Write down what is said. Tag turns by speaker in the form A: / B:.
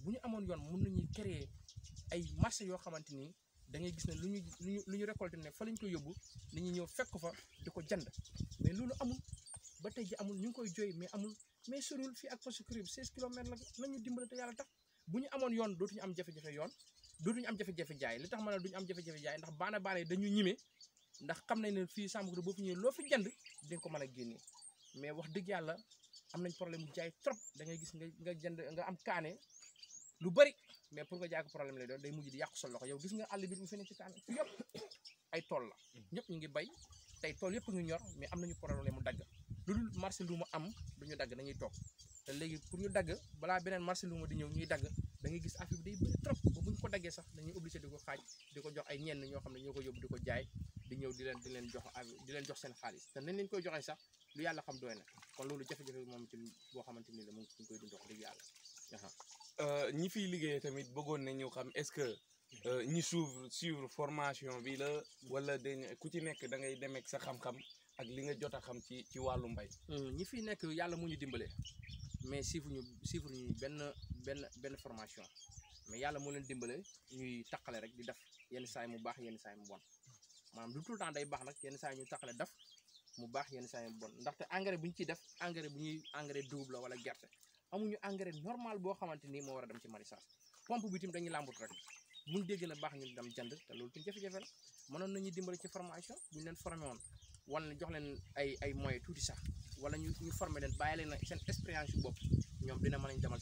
A: bu ñu amoon yoon mën nañu créer ay marché yoo xamante ni da ngay gis ne lu ñu récolté ne fa lañ koy yóbbu nit ñi ñëw fekk fa di ko jënd mais loolu amul ba tey ji amul ñu ngi koy jooy mais amul mais soriwul fii ak poste bi 16 kilomètres la nañu dimbale te yàlla tax bu ñu amoon yoon dootuñu am jafe-jafe yoon dootuñu am jafe-jafe jaay li tax ma ne duñu am jafe-jafe jaay ndax baana yi dañu ñime ndax xam nañ ne fii Sambacouta boo fi ñëwee loo fi jënd di nga ko mën a génnee mais wax dëgg yàlla am nañ problème mu jaay trop da ngay gis nga jënd nga am kaane lu bari mais pour nga jaay ko problème lay doon day mujj di yàqu sa loxo yow gis nga àll bi bu fi nekk ci kaane fi yëpp ay tool la ñëpp ñu ngi bay tey tool yëpp ngi ñor mais am nañu problème mu dagg lu dul marché lu mu am duñu dagg dañuy toog te léegi pour ñu dagg balaa beneen marché lu ma di ñëw ñuy dagg da ngay gis affaire bi day bëri trop ba buñ ko daggee sax dañuy obligé di ko xaaj di ko jox ay ñenn ñoo xam ne ñoo ko yóbbu di ko jaay di ñëw di leen jox seen xaalis te nañ leen koy joxee sax lu yàlla xam doy na kon loolu jafe-jafe moom ci boo xamante ni la mu ngi koy dund wax dëgg yàlla
B: ñi fiy liggéey tamit bëggoon na ñu xam est-ce que ñi suivre formation bi la wala dañ ku ci nekk da ngay demeek sa xam-xam ak li nga jot a xam ci wàllu mbay.
A: ñi fiy nekk yàlla mu ñu dimbale mais suivre ñu benn formation mais yàlla moo leen dimbale ñuy taqale rek di def yenn saay mu baax yenn saay mu bon maanaam du tout le temps day baax nag yenn saay ñu taqale def mu baax yenn saay mu bon ndaxte engrais bu ñu ciy def engrais bu ñuy engrais dugub la wala gerte amuñu engrais normal boo xamante ni moo war a dem ci maraîchage pompe bi tamit dañuy làmbut rek buñ dégg na baax ñu dem jënd te loolu tamit jafe-jafe la mënoon nañu dimbale ci formation bu ñu leen formé woon wala jox leen ay moyens tuuti sax wala ñu formé leen bàyyi leen seen expérience yu bopp ñoom dina mën a demal